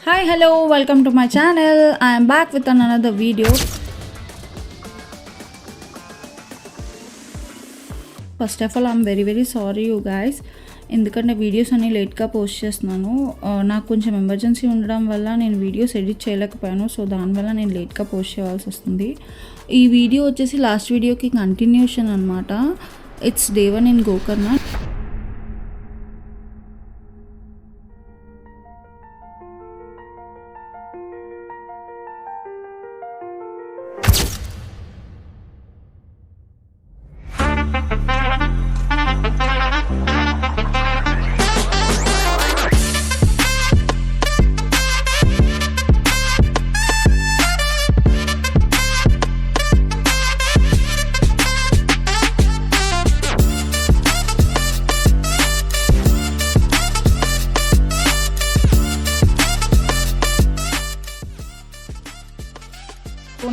Hi, hello, welcome to my channel. I am back with another video. First of all, I'm very sorry you guys. ఎందుకంటే videos అన్ని లేట్గా post చేస్తున్నాను. నాకు కొంచెం emergency ఉండడం వల్ల నేను వీడియోస్ ఎడిట్ చేయలేకపోయాను. సో దానివల్ల నేను లేట్గా పోస్ట్ చేయాల్సి వస్తుంది. ఈ వీడియో వచ్చేసి లాస్ట్ వీడియోకి కంటిన్యూషన్ అనమాట. It's day 1 in Gokarna.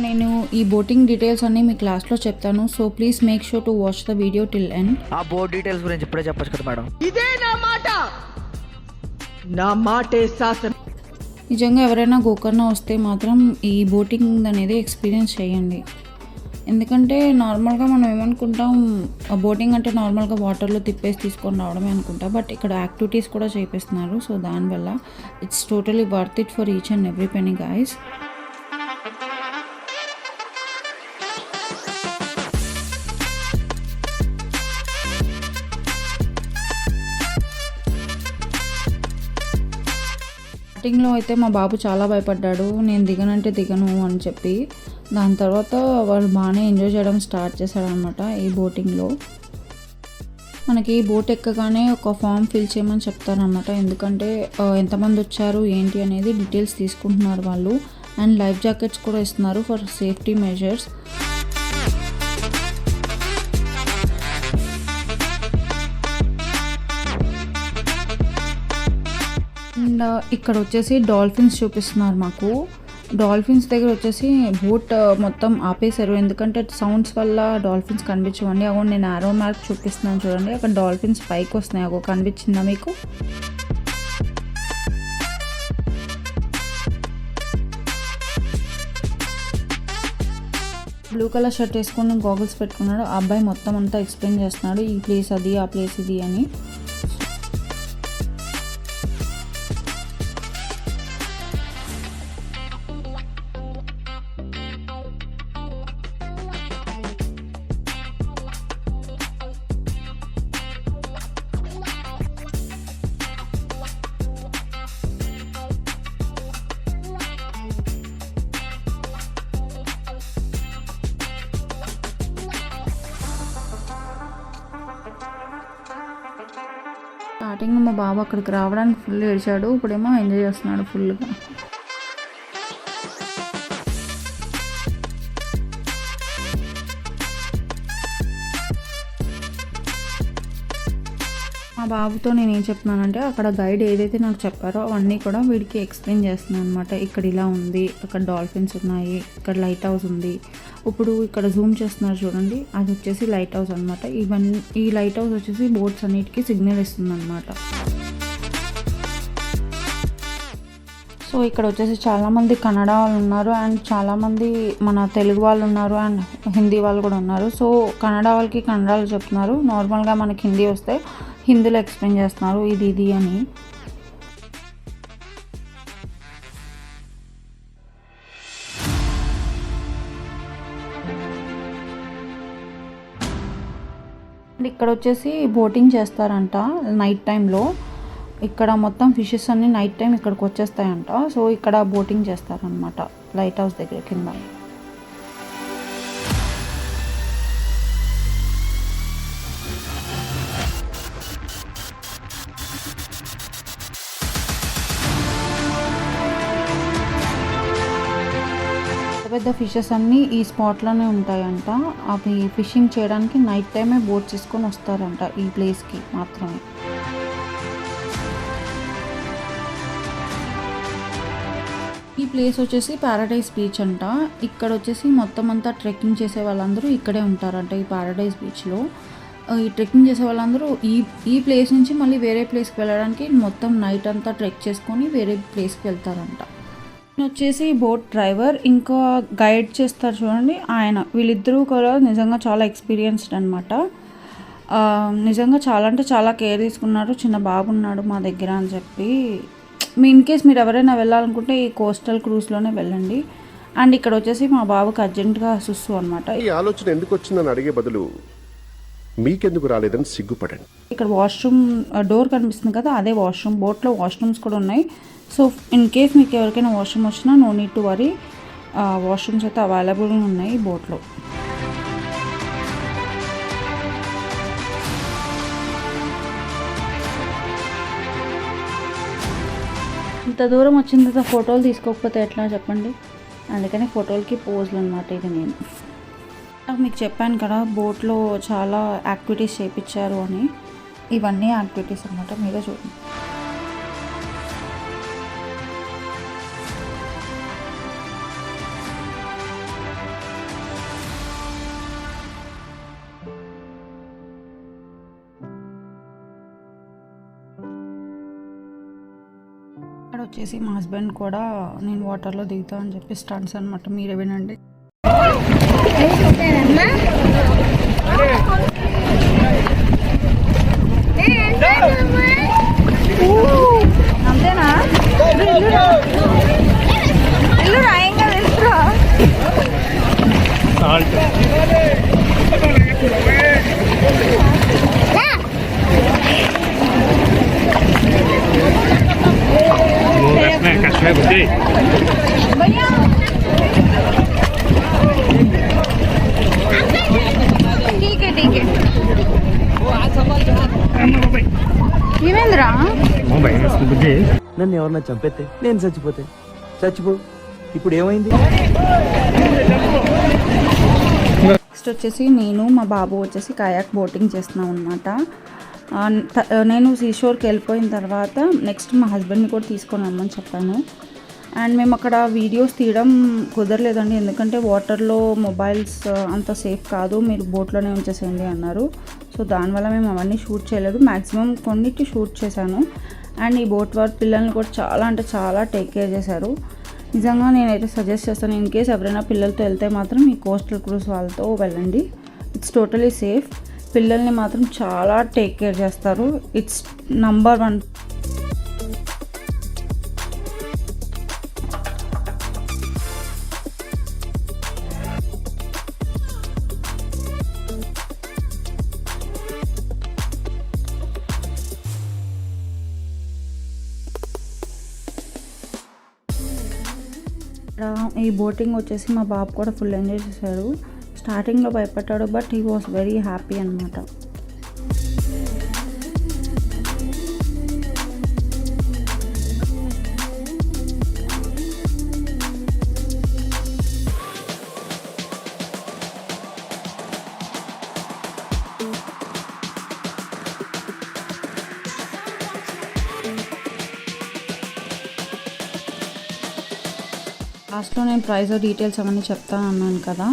నేను ఈ బోటింగ్ డీటెయిల్స్ అన్ని మీ క్లాస్లో చెప్తాను. So please make sure to watch the video till end. ఆ బోట్ డీటెయిల్స్ గురించి ఇప్పుడే చెప్పొచ్చు కదా మేడం. ఇదే నా మాటే శాసనం. నిజంగా ఎవరైనా గోకర్ణ వస్తే మాత్రం ఈ బోటింగ్ అనేది ఎక్స్పీరియన్స్ చేయండి. ఎందుకంటే నార్మల్గా మనం ఏమనుకుంటాం, బోటింగ్ అంటే నార్మల్గా వాటర్లో తిప్పేసి తీసుకొని రావడమే అనుకుంటాం. బట్ ఇక్కడ యాక్టివిటీస్ కూడా చేపిస్తున్నారు. సో దానివల్ల it's totally worth it for each and every penny guys. స్టార్టింగ్లో అయితే మా బాబు చాలా భయపడ్డాడు, నేను దిగనంటే దిగను అని చెప్పి. దాని తర్వాత వాళ్ళు బాగానే ఎంజాయ్ చేయడం స్టార్ట్ చేశాడనమాట ఈ బోటింగ్లో. మనకి బోట్ ఎక్కగానే ఒక ఫామ్ ఫిల్ చేయమని చెప్తారనమాట. ఎందుకంటే ఎంతమంది వచ్చారు ఏంటి అనేది డీటెయిల్స్ తీసుకుంటున్నారు వాళ్ళు. అండ్ లైఫ్ జాకెట్స్ కూడా ఇస్తున్నారు ఫర్ సేఫ్టీ మెజర్స్. అండ్ ఇక్కడ వచ్చేసి డాల్ఫిన్స్ చూపిస్తున్నారు మాకు. డాల్ఫిన్స్ దగ్గర వచ్చేసి బోట్ మొత్తం ఆపేశారు, ఎందుకంటే సౌండ్స్ వల్ల డాల్ఫిన్స్ కనిపించవండి. అగో నేను ఆరో మార్క్ చూపిస్తున్నాను చూడండి, అక్కడ డాల్ఫిన్స్ పైకి వస్తున్నాయి. అగో కనిపించిందా మీకు? బ్లూ కలర్ షర్ట్ వేసుకుని గాగుల్స్ పెట్టుకున్నాడు. ఆ అబ్బాయి మొత్తం అంతా ఎక్స్ప్లెయిన్ చేస్తున్నాడు, ఈ ప్లేస్ అది, ఆ ప్లేస్ ఇది అని. స్టార్టింగ్ మా బాబు అక్కడికి రావడానికి ఫుల్ ఏడ్చాడు, ఇప్పుడేమో ఎంజాయ్ చేస్తున్నాడు ఫుల్గా. మా బాబుతో నేను ఏం చెప్తున్నానంటే, అక్కడ గైడ్ ఏదైతే నాకు చెప్పారో అవన్నీ కూడా వీడికి ఎక్స్ప్లెయిన్ చేస్తున్నాను అనమాట. ఇక్కడ ఇలా ఉంది, అక్కడ డాల్ఫిన్స్ ఉన్నాయి, ఇక్కడ లైట్ హౌస్ ఉంది. ఇప్పుడు ఇక్కడ జూమ్ చేస్తున్నారు చూడండి, అది వచ్చేసి లైట్ హౌస్ అనమాట. ఈ లైట్ హౌస్ వచ్చేసి బోట్స్ అన్నిటికీ సిగ్నల్ ఇస్తుంది అనమాట. సో ఇక్కడ వచ్చేసి చాలామంది కన్నడ వాళ్ళు ఉన్నారు అండ్ చాలామంది మన తెలుగు వాళ్ళు ఉన్నారు అండ్ హిందీ వాళ్ళు కూడా ఉన్నారు. సో కన్నడ వాళ్ళకి కన్నడలో చెప్తున్నారు, నార్మల్గా మనకి హిందీ వస్తే హిందీలో ఎక్స్ప్లెయిన్ చేస్తున్నారు ఇది అని. ఇక్కడ వచ్చేసి బోటింగ్ చేస్తారంట నైట్ టైంలో. ఇక్కడ మొత్తం ఫిషెస్ అన్ని నైట్ టైం ఇక్కడికి వచ్చేస్తాయంట. సో ఇక్కడ బోటింగ్ చేస్తారనమాట లైట్ హౌస్ దగ్గర కింద. పెద్ద ఫిషెస్ అన్నీ ఈ స్పాట్లోనే ఉంటాయంట. అవి ఫిషింగ్ చేయడానికి నైట్ టైమే బోట్ తీసుకొని వస్తారంట ఈ ప్లేస్కి మాత్రమే. ఈ ప్లేస్ వచ్చేసి పారడైజ్ బీచ్ అంట. ఇక్కడ వచ్చేసి మొత్తం అంతా ట్రెక్కింగ్ చేసే వాళ్ళందరూ ఇక్కడే ఉంటారంట ఈ పారడైజ్ బీచ్లో. ఈ ట్రెక్కింగ్ చేసే వాళ్ళందరూ ఈ ప్లేస్ నుంచి మళ్ళీ వేరే ప్లేస్కి వెళ్ళడానికి మొత్తం నైట్ అంతా ట్రెక్ చేసుకొని వేరే ప్లేస్కి వెళ్తారంట. వచ్చేసి బోట్ డ్రైవర్ ఇంకా గైడ్ చేస్తారు చూడండి ఆయన. వీళ్ళిద్దరూ కూడా నిజంగా చాలా ఎక్స్పీరియన్స్డ్ అనమాట. నిజంగా చాలా అంటే చాలా కేర్ తీసుకున్నారు. చిన్న బాబు ఉన్నాడు మా దగ్గర అని చెప్పి. ఇన్ కేస్ మీరు ఎవరైనా వెళ్ళాలనుకుంటే ఈ కోస్టల్ క్రూజ్లోనే వెళ్ళండి. అండ్ ఇక్కడ వచ్చేసి మా బాబుకి అర్జెంటుగా సుస్సు అనమాట. ఈ ఆలోచన ఎందుకు వచ్చిందని అడిగే బదులు మీకెందుకు రాలేదని సిగ్గుపడండి. ఇక్కడ వాష్రూమ్ డోర్ కనిపిస్తుంది కదా, అదే వాష్రూమ్. బోట్లో వాష్రూమ్స్ కూడా ఉన్నాయి. సో ఇన్ కేస్ మీకు ఎవరికైనా వాష్రూమ్ వచ్చినా no need to worry, washrooms అయితే అవైలబుల్ ఉన్నాయి బోట్లో. ఇంత దూరం వచ్చిన తర్వాత ఫోటోలు తీసుకోకపోతే ఎట్లా చెప్పండి. అందుకని ఫోటోలకి పోజులు అనమాట ఇది. నేను మీకు చెప్పాను కదా బోట్లో చాలా యాక్టివిటీస్ చేయించారు అని. ఇవన్నీ యాక్టివిటీస్ అనమాట, మీరే చూడండి. ఇక్కడ వచ్చేసి మా హస్బెండ్ కూడా నేను వాటర్లో దిగుతా అని చెప్పి స్టంట్స్ అనమాట, మీరే వినండి. అంతేనా? ఇల్లు రాయంగా తెలుసురా. ఏమేంద్రా నన్ను ఎవరన్నా చంపేస్తే నేను చచ్చిపో. ఇప్పుడు ఏమైంది? నెక్స్ట్ వచ్చేసి నేను మా బాబు వచ్చేసి కయాక్ బోటింగ్ చేస్తున్నాం అనమాట. నేను సీషోర్కి వెళ్ళిపోయిన తర్వాత నెక్స్ట్ మా హస్బెండ్ని కూడా తీసుకొని రమ్మని చెప్పాను. అండ్ మేము అక్కడ వీడియోస్ తీయడం కుదరలేదండి, ఎందుకంటే వాటర్లో మొబైల్స్ అంత సేఫ్ కాదు, మీరు బోట్లోనే ఉంచేసేయండి అన్నారు. సో దానివల్ల మేము అవన్నీ షూట్ చేయలేదు. మ్యాక్సిమం కొన్నిటి షూట్ చేశాను. అండ్ ఈ బోట్ వార్ పిల్లల్ని కూడా చాలా అంటే చాలా టేక్ కేర్ చేశారు. నిజంగా నేనైతే సజెస్ట్ చేస్తాను, ఇన్ కేస్ ఎవరైనా పిల్లలతో వెళ్తే మాత్రం ఈ కోస్టల్ క్రూజ్ వాళ్ళతో వెళ్ళండి. It's totally safe. పిల్లల్ని మాత్రం చాలా టేక్ కేర్ చేస్తారు. It's number 1. ఈ బోటింగ్ వచ్చేసి మా బాబు కూడా ఫుల్ ఎంజాయ్ చేశాడు. స్టార్టింగ్లో భయపడ్డాడు, but he was very happy అనమాట. లాస్ట్లో నేను ప్రైస్ డీటెయిల్స్ అవన్నీ చెప్తాను అన్నాను కదా.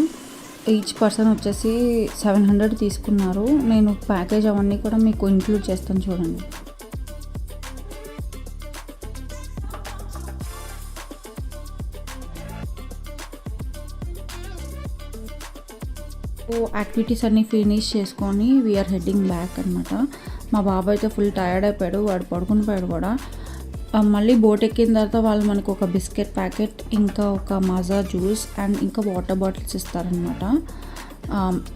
ఈచ్ పర్సన్ వచ్చేసి 700 తీసుకున్నారు. నేను ప్యాకేజ్ అవన్నీ కూడా మీకు ఇంక్లూడ్ చేస్తాను చూడండి. యాక్టివిటీస్ అన్నీ ఫినిష్ చేసుకొని వీఆర్ హెడ్డింగ్ బ్యాక్ అనమాట. మా బాబు అయితే ఫుల్ టైర్డ్ అయిపోయాడు, వాడు పడుకుని పోయాడు కూడా. మళ్ళీ బోట్ ఎక్కిన తర్వాత వాళ్ళు మనకు ఒక బిస్కెట్ ప్యాకెట్, ఇంకా ఒక మజా జ్యూస్ అండ్ ఇంకా వాటర్ బాటిల్స్ ఇస్తారనమాట.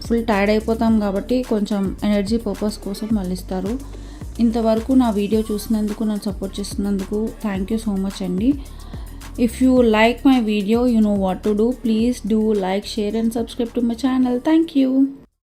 ఫుల్ టైర్డ్ అయిపోతాం కాబట్టి కొంచెం ఎనర్జీ పర్పస్ కోసం వాళ్ళు ఇస్తారు. ఇంతవరకు నా వీడియో చూసినందుకు, నన్ను సపోర్ట్ చేస్తున్నందుకు థ్యాంక్ యూ సో మచ్ అండి. If you like my video, you know what to do. Please do like, share and subscribe to my channel. Thank you.